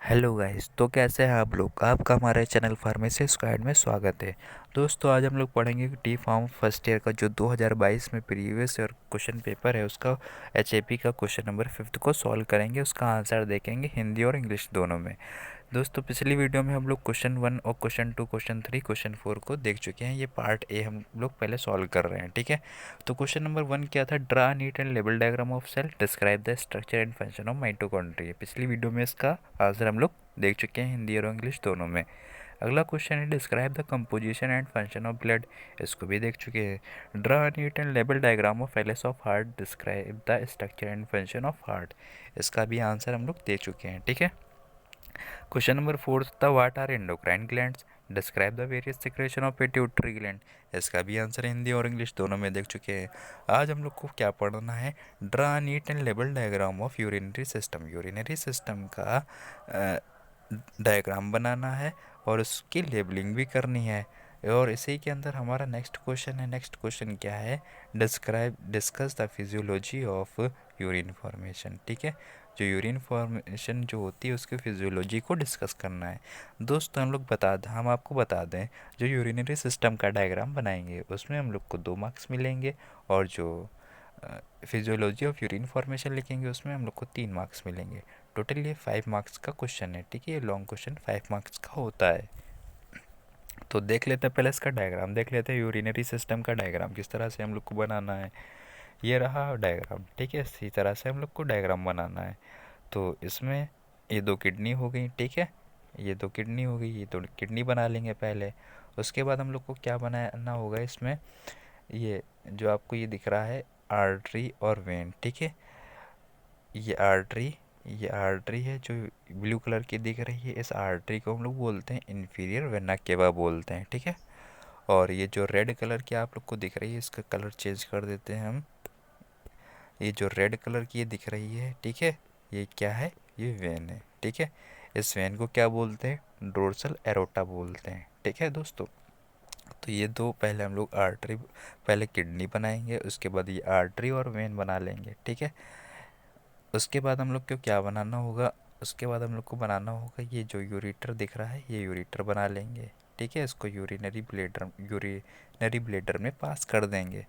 Hello guys, तो कैसे हैं आप लोग। आपका हमारे चैनल फार्मेसी स्क्वाड में स्वागत है। दोस्तों, आज हम लोग पढ़ेंगे टी फार्म फर्स्ट ईयर का जो 2022 में प्रीवियस ईयर क्वेश्चन पेपर है उसका एचएपी का क्वेश्चन नंबर 5 को सॉल्व करेंगे। उसका आंसर देखेंगे हिंदी और इंग्लिश दोनों में। दोस्तों, पिछली वीडियो में हम लोग क्वेश्चन 1 और क्वेश्चन 2, क्वेश्चन 3, क्वेश्चन 4 को देख चुके हैं। ये पार्ट ए हम लोग पहले सॉल्व कर रहे हैं, ठीक है। तो क्वेश्चन नंबर 1 क्या था, draw neat and label diagram of cell, describe the structure and function of mitochondria. पिछली वीडियो में इसका आंसर हम लोग देख चुके हैं हिंदी और इंग्लिश दोनों में। अगला क्वेश्चन है, describe the composition and function of blood. इसको भी देख चुके हैं। Draw neat and label diagram of LS of heart, describe the structure and function of heart. इसका भी आंसर हम लोग दे चुके हैं, ठीक है। क्वेश्चन नंबर 4 था, what are endocrine glands, describe the various secretion of pituitary gland. इसका भी आंसर हिंदी और इंग्लिश दोनों में देख चुके हैं। आज हम लोग को क्या पढ़ना है, draw neat and label diagram of urinary system. Urinary system का डायग्राम बनाना है और उसकी लेबलिंग भी करनी है। और इसी के अंदर हमारा नेक्स्ट क्वेश्चन है। नेक्स्ट क्वेश्चन क्या है, discuss the physiology of urine formation, ठीक है। जो यूरिन फॉर्मेशन जो होती है उसकी फिजियोलॉजी को डिस्कस करना है। दोस्तों, हम आपको बता दें, जो यूरिनरी सिस्टम का डायग्राम बनाएंगे उसमें हम लोग को 2 मार्क्स मिलेंगे, और जो फिजियोलॉजी ऑफ यूरिन फॉर्मेशन लिखेंगे उसमें हम लोग को 3 मार्क्स मिलेंगे। टोटल ये 5 मार्क्स का क्वेश्चन है, ठीक है। ये लॉन्ग क्वेश्चन 5 मार्क्स का होता है। तो देख लेते हैं, पहले इसका डायग्राम देख लेते हैं। यूरिनरी सिस्टम का डायग्राम किस तरह से हम लोग को बनाना है। ये रहा डायग्राम, ठीक है। इसी तरह से हम लोग को डायग्राम बनाना है। तो इसमें ये 2 किडनी हो गई, ठीक है। ये 2 किडनी हो गई, ये 2 किडनी बना लेंगे पहले। उसके बाद हम लोग को क्या बनाना होगा इसमें, ये जो आपको ये दिख रहा है आर्टरी और वेन, ठीक है। ये आर्टरी है जो ब्लू कलर की दिख रही है। इस आर्टरी को हम लोग बोलते हैं इंफीरियर वेना केवा बोलते हैं, ठीक है। और ये जो रेड कलर की आप लोग को दिख रही है, इसका कलर चेंज कर देते हैं हम। ये जो रेड कलर की ये दिख रही है, ठीक है, ये क्या है, ये वेन है, ठीक है। इस वेन को क्या बोलते हैं, डोर्सल एरोटा बोलते हैं, ठीक है दोस्तों। तो ये 2 पहले हम लोग आर्टरी, पहले किडनी बनाएंगे, उसके बाद ये आर्टरी और वेन बना लेंगे, ठीक है। उसके बाद हम लोग को क्या बनाना होगा, उसके बाद हम लोग को बनाना होगा ये जो यूरेटर दिख रहा है, ये यूरेटर बना लेंगे, ठीक है। इसको यूरिनरी ब्लेडर में पास कर देंगे।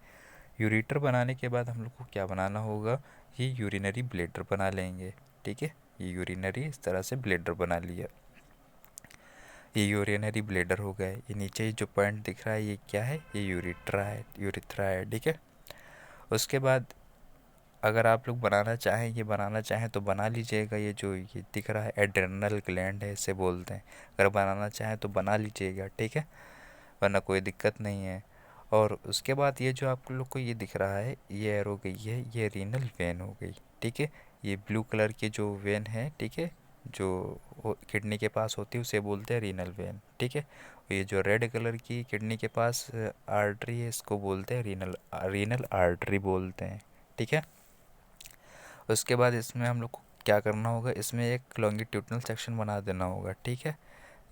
यूरेटर बनाने के बाद हम लोग को क्या बनाना होगा, ये यूरिनरी ब्लेडर बना लेंगे, ठीक है। ये यूरिनरी इस तरह से ब्लेडर बना लिया। ये यूरिनरी ब्लेडर हो गए। ये नीचे जो पॉइंट दिख रहा है ये क्या है, ये यूरिथ्रा है, ठीक है। उसके बाद अगर आप लोग बनाना चाहें तो बना लीजिएगा। ये जो ये दिख रहा है एड्रेनल ग्लैंड है, इसे बोलते हैं। अगर बनाना चाहें तो बना लीजिएगा, ठीक है, वरना कोई दिक्कत नहीं है। और उसके बाद ये जो आप लोग को ये दिख रहा है, ये एरो गई है, ये रीनल वेन हो गई, ठीक है। ये ब्लू कलर की जो वेन है, ठीक है, जो किडनी के पास होती है उसे बोलते हैं रीनल वेन, ठीक है। ये जो रेड कलर की किडनी के पास आर्टरी है, इसको बोलते हैं रीनल आर्टरी बोलते हैं, ठीक है। उसके बाद इसमें हम लोग को क्या करना होगा, इसमें एक लॉन्गिट्यूडनल सेक्शन बना देना होगा, ठीक है।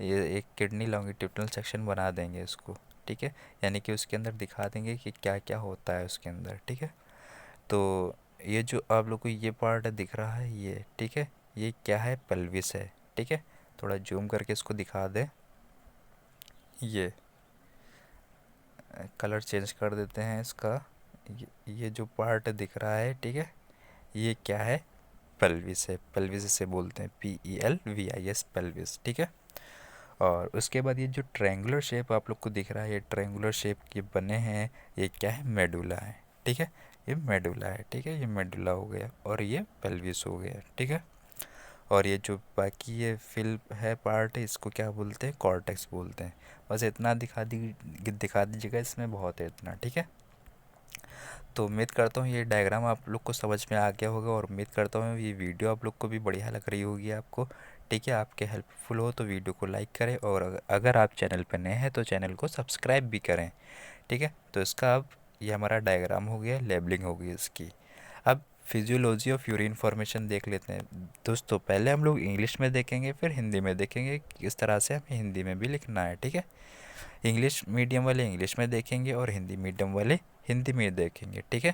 ये एक किडनी लॉन्गिट्यूडनल सेक्शन बना देंगे इसको, ठीक है। यानी कि उसके अंदर दिखा देंगे कि क्या क्या होता है उसके अंदर, ठीक है। तो ये जो आप लोग को ये पार्ट दिख रहा है ये, ठीक है, ये क्या है, पेल्विस है, ठीक है। थोड़ा जूम करके इसको दिखा दे, ये कलर चेंज कर देते हैं इसका। ये जो पार्ट दिख रहा है, ठीक है, ये क्या है, पेल्विस है। पेल्विस से बोलते हैं PELVIS, पेल्विस, ठीक है। और उसके बाद ये जो ट्रायंगुलर शेप आप लोग को दिख रहा है, ये ट्रायंगुलर शेप के बने हैं, ये क्या है, मेडुला है, ठीक है। ये मेडुला है, ठीक है, ये मेडुला हो गया और ये पेल्विस हो गया, ठीक है। और ये जो बाकी ये फिल है पार्ट है, इसको क्या बोलते हैं, कॉर्टेक्स बोलते हैं। बस इतना दिखा दीजिएगा, इसमें बहुत है इतना, ठीक है। तो उम्मीद करता हूँ ये डायग्राम आप लोग को समझ में आ गया होगा, और उम्मीद करता हूँ ये वीडियो आप लोग को भी बढ़िया लग रही होगी आपको, ठीक है। आपके हेल्पफुल हो तो वीडियो को लाइक करें, और अगर आप चैनल पर नए हैं तो चैनल को सब्सक्राइब भी करें, ठीक है। तो इसका अब ये हमारा डायग्राम हो गया, लेबलिंग हो गई इसकी। अब फिजियोलॉजी ऑफ यूरिन फॉर्मेशन देख लेते हैं। दोस्तों, पहले हम लोग इंग्लिश में देखेंगे, फिर हिंदी में देखेंगे किस तरह से हमें हिंदी में भी लिखना है, ठीक है। इंग्लिश मीडियम वाले इंग्लिश में देखेंगे और हिंदी मीडियम वाले हिंदी में देखेंगे, ठीक है।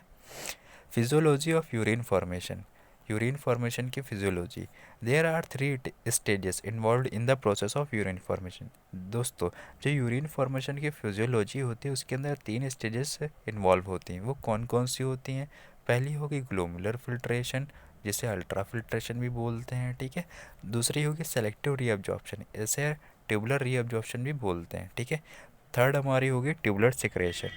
Physiology of urine formation, urine formation की physiology. There are 3 stages involved in the process of urine formation. दोस्तों, जो यूरिन फॉर्मेशन की फिजियोलॉजी होती है उसके अंदर 3 स्टेजेस इन्वॉल्व होती हैं। वो कौन कौन सी होती हैं? पहली होगी ग्लोमुलर फिल्ट्रेशन, जिसे अल्ट्रा फिल्ट्रेशन भी बोलते हैं, ठीक है। दूसरी होगी सेलेक्टिव रीअब्जॉर्प्शन, इसे ट्यूबुलर रीअब्जॉर्प्शन भी बोलते हैं, ठीक है। थर्ड हमारी होगी ट्यूबुलर सिक्रेशन,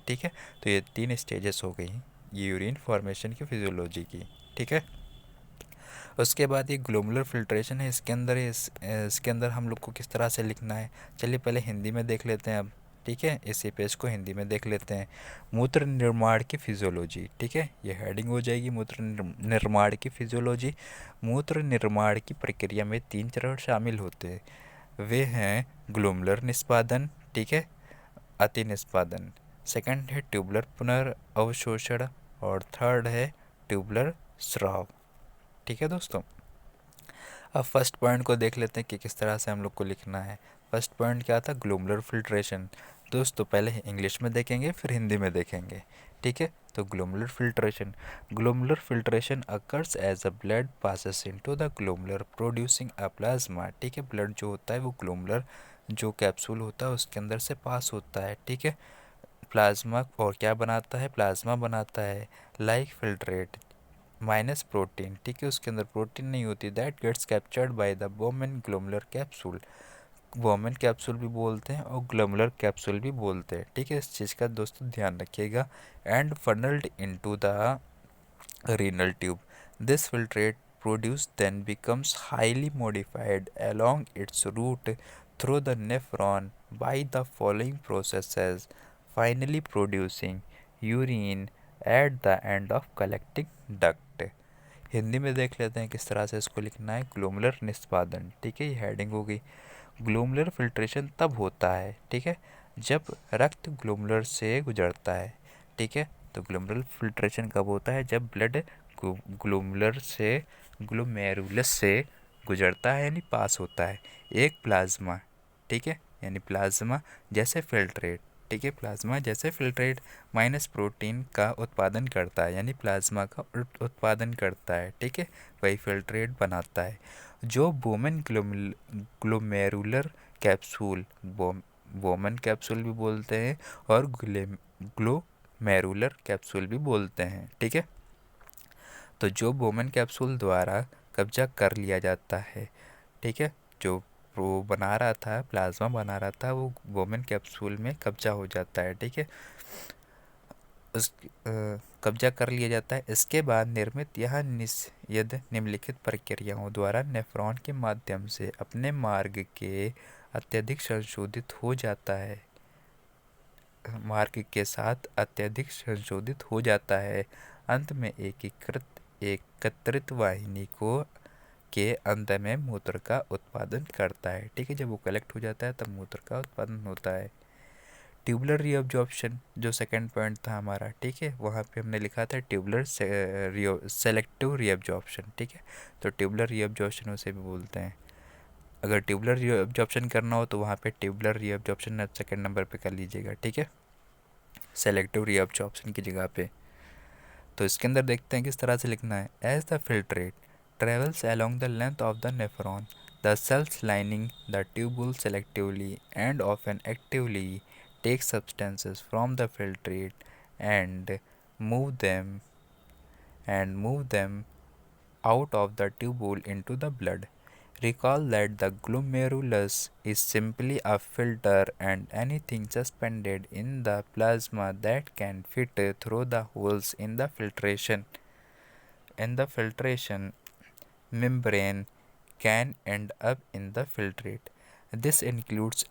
ठीक है। तो ये 3 स्टेजेस हो गई ये यूरिन फॉर्मेशन की फिजियोलॉजी की, ठीक है। उसके बाद ये ग्लोमुलर फिल्ट्रेशन है, इसके अंदर हम लोग को किस तरह से लिखना है, चलिए पहले हिंदी में देख लेते हैं अब, ठीक है। इसी पेज को हिंदी में देख लेते हैं। मूत्र निर्माण की फिजियोलॉजी, ठीक है, ये हेडिंग हो जाएगी मूत्र निर्माण की फिजियोलॉजी। मूत्र निर्माण की प्रक्रिया में 3 चरण शामिल होते हैं। वे हैं ग्लोमुलर निष्पादन, ठीक है, अति निष्पादन। सेकंड है ट्यूबुलर पुनर्अवशोषण और थर्ड है ट्यूबुलर स्राव, ठीक है दोस्तों। अब फर्स्ट पॉइंट को देख लेते हैं कि किस तरह से हम लोग को लिखना है। फर्स्ट पॉइंट क्या था? Glomerular filtration. दोस्तों पहले इंग्लिश में देखेंगे फिर हिंदी में देखेंगे, ठीक है। तो glomerular filtration occurs as a blood passes into the glomerular producing a plasma, ठीक है। ब्लड जो होता है वो ग्लोमुलर जो कैप्सूल होता है उसके अंदर से पास होता है, ठीक है। प्लाज्मा और क्या बनाता है? प्लाज्मा बनाता है। लाइक फिल्ट्रेट माइनस प्रोटीन, ठीक है, उसके अंदर प्रोटीन नहीं होती। That gets captured by the Bowman glomerular capsule. Bowman capsule भी बोलते हैं और ग्लोमुलर कैप्सूल भी बोलते हैं, ठीक है। इस चीज़ का दोस्तों ध्यान रखिएगा। And funneled into the renal tube. This filtrate produce then becomes highly modified along its route through the nephron by the following processes, finally producing urine at the end of collecting duct. Hindi में देख लेते हैं किस तरह से इसको लिखना है। ग्लोमुलर निष्पादन, ठीक है, ये हेडिंग हो गई। ग्लोमुलर फिल्ट्रेशन तब होता है, ठीक है, जब रक्त ग्लोमुलर से गुजरता है, ठीक है। तो ग्लोमुलर फिल्ट्रेशन कब होता है? जब ब्लड ग्लोमुलर से ग्लोमेरुलस से गुजरता है, यानी पास होता है एक प्लाज्मा, ठीक है, यानी प्लाज्मा जैसे फिल्ट्रेट, ठीक है, प्लाज्मा जैसे फिल्ट्रेट माइनस प्रोटीन का उत्पादन करता है, यानी प्लाज्मा का उत्पादन करता है, ठीक है, वही फिल्ट्रेट बनाता है। जो बोमेन ग्लोमेरुलर कैप्सूल, बोमेन कैप्सूल भी बोलते हैं और ग्लोमेरुलर कैप्सूल भी बोलते हैं, ठीक है। तो जो बोमेन कैप्सूल द्वारा कब्जा कर लिया जाता है, ठीक है, जो वो बना रहा था, प्लाज्मा बना रहा था, वो बोमेन कैप्सूल में कब्जा हो जाता है, ठीक है, उस कब्जा कर लिया जाता है। इसके बाद निर्मित यह निषेध निम्नलिखित प्रक्रियाओं द्वारा नेफ्रॉन के माध्यम से अपने मार्ग के अत्यधिक संशोधित हो जाता है, मार्ग के साथ अत्यधिक संशोधित हो जाता है। अंत में एकत्रित वाहिनी को के अंत में मूत्र का उत्पादन करता है, ठीक है। जब वो कलेक्ट हो जाता है तब मूत्र का उत्पादन होता है। ट्यूबुलर रीअब्जॉर्प्शन जो सेकंड पॉइंट था हमारा, ठीक है, वहाँ पे हमने लिखा था ट्यूबुलर सेलेक्टिव रीअब्जॉर्प्शन, ठीक है। तो ट्यूबुलर रीअब्जॉर्प्शन उसे भी बोलते हैं। अगर ट्यूबुलर रीअब्जॉर्प्शन करना हो तो वहाँ पे ट्यूबुलर रीअब्जॉर्प्शन सेकंड नंबर पे कर लीजिएगा, ठीक है, सेलेक्टिव रीअब्जॉर्प्शन की जगह पे। तो इसके अंदर देखते हैं किस तरह से लिखना है। As the filtrate travels along the length of the nephron, the cells lining the tubule selectively and often actively take substances from the filtrate and move them move them out of the tubule into the blood. Recall that the glomerulus is simply a filter and anything suspended in the plasma that can fit through the holes in the filtration membrane can end up in the filtrate. This includes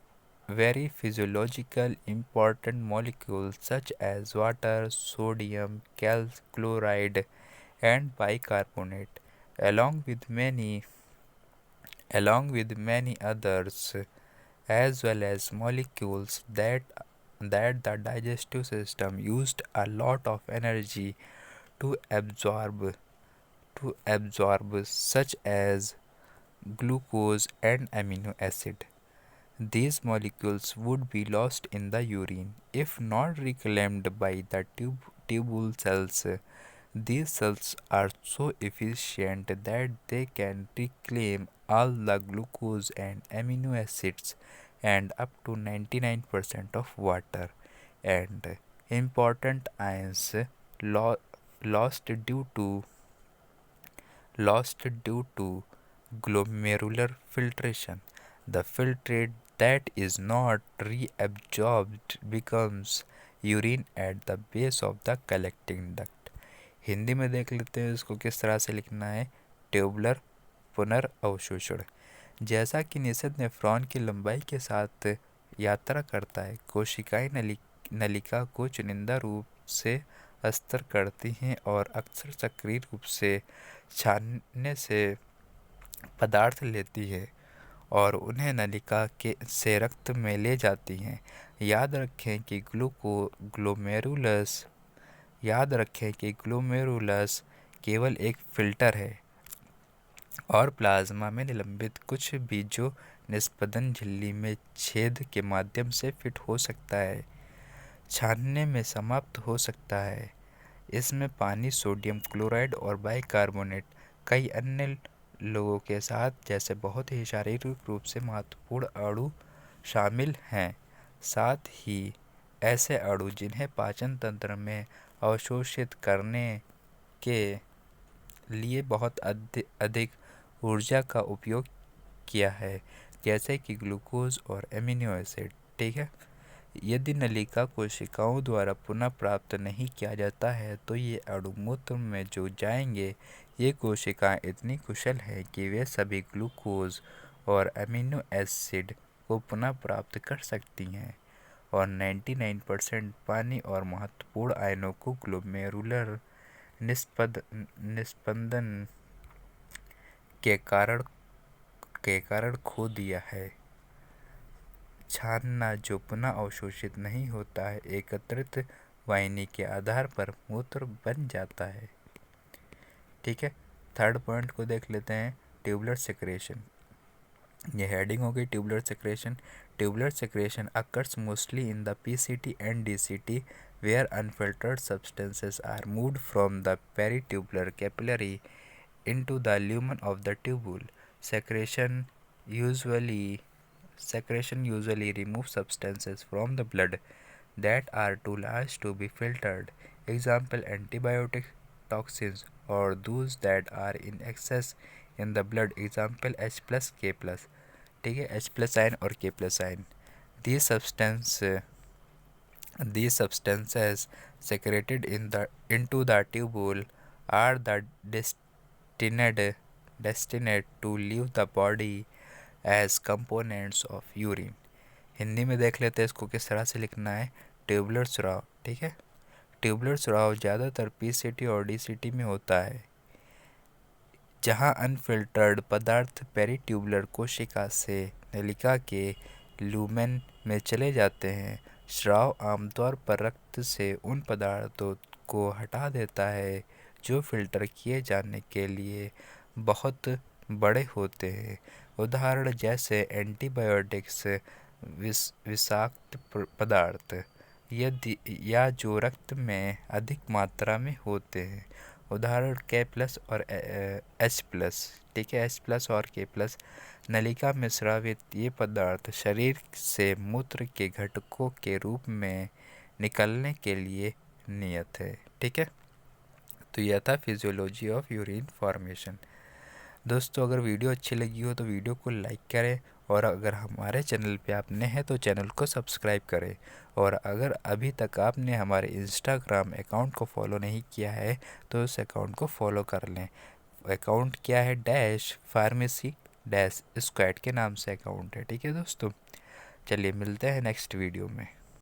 very physiological important molecules such as water, sodium, chloride, and bicarbonate, along with many others, as well as molecules that the digestive system used a lot of energy to absorb, such as glucose and amino acid. These molecules would be lost in the urine if not reclaimed by the tubule cells. These cells are so efficient that they can reclaim all the glucose and amino acids and up to 99% of water and important ions lo- lost due to lost due to glomerular filtration. The filtrate that is not reabsorbed becomes urine at the base of the collecting duct. Hindi में देख लेते हैं इसको किस तरह से लिखना है। ट्यूबुलर पुनर्अवशोषण। जैसा कि निषेध नेफ्रॉन की लंबाई के साथ यात्रा करता है, कोशिकाएं नलिका को चुनिंदा रूप से अस्तर करती हैं और अक्सर सक्रिय रूप से छानने से पदार्थ लेती है और उन्हें नलिका के से रक्त में ले जाती हैं। याद रखें कि ग्लोमेरुलस केवल एक फिल्टर है और प्लाज्मा में निलंबित कुछ भी जो निस्पंदन झिल्ली में छेद के माध्यम से फिट हो सकता है, छानने में समाप्त हो सकता है। इसमें पानी, सोडियम क्लोराइड और बाइकार्बोनेट कई अन्य लोगों के साथ जैसे बहुत ही शारीरिक रूप से महत्वपूर्ण अणु शामिल हैं। साथ ही ऐसे अणु जिन्हें पाचन तंत्र में अवशोषित करने के लिए बहुत अधिक ऊर्जा का उपयोग किया है, जैसे कि ग्लूकोज और एमिनो एसिड। ठीक है। यदि नलिका कोशिकाओं द्वारा पुनः प्राप्त नहीं किया जाता है तो ये अणु मूत्र में जो जाएंगे। ये कोशिकाएं इतनी कुशल हैं कि वे सभी ग्लूकोज और एमिनो एसिड को पुनः प्राप्त कर सकती हैं और 99% पानी और महत्वपूर्ण आयनों को ग्लोमेरुलर निस्पंदन के कारण खो दिया है। छानना जो पुनः अवशोषित नहीं होता है, एकत्रित वाहिनी के आधार पर मूत्र बन जाता है। ठीक है। थर्ड पॉइंट को देख लेते हैं, ट्यूबुलर सेक्रेशन। ये हेडिंग हो गई tubular secretion. Tubular secretion occurs mostly in the PCT and DCT where unfiltered substances are moved from the peritubular capillary into the lumen of the tubule. Secretion usually removes substances from the blood that are too large to be filtered. Example, antibiotic toxins or those that are in excess in the blood. Example, H plus K plus. ठीक है, H plus ion और K plus ion. These substances secreted into the tubule are destined to leave the body as components of urine. Hindi में देख लेते हैं इसको किस तरह से लिखना है। ट्यूबुलर स्राव। ठीक है। ट्यूबुलर स्राव ज़्यादातर PCT और DCT में होता है, जहां अनफिल्टर्ड पदार्थ पेरिट्यूबुलर कोशिका से नलिका के लूमेन में चले जाते हैं। स्राव आमतौर पर रक्त से उन पदार्थों को हटा देता है जो फिल्टर किए जाने के लिए बहुत बड़े होते हैं। उदाहरण जैसे एंटीबायोटिक्स, विषाक्त पदार्थ या जो रक्त में अधिक मात्रा में होते हैं। उदाहरण K प्लस और H प्लस। ठीक है, H प्लस और K प्लस। नलिका में स्रावित ये पदार्थ शरीर से मूत्र के घटकों के रूप में निकलने के लिए नियत है। ठीक है। तो यह था फिजियोलॉजी ऑफ यूरिन फॉर्मेशन। दोस्तों, अगर वीडियो अच्छी लगी हो तो वीडियो को लाइक करें और अगर हमारे चैनल पे आप नए हैं तो चैनल को सब्सक्राइब करें। और अगर अभी तक आपने हमारे इंस्टाग्राम अकाउंट को फॉलो नहीं किया है तो उस अकाउंट को फॉलो कर लें। अकाउंट क्या है? -फार्मेसी-स्क्वाड के नाम से अकाउंट है। ठीक है दोस्तों, चलिए मिलते हैं नेक्स्ट वीडियो में।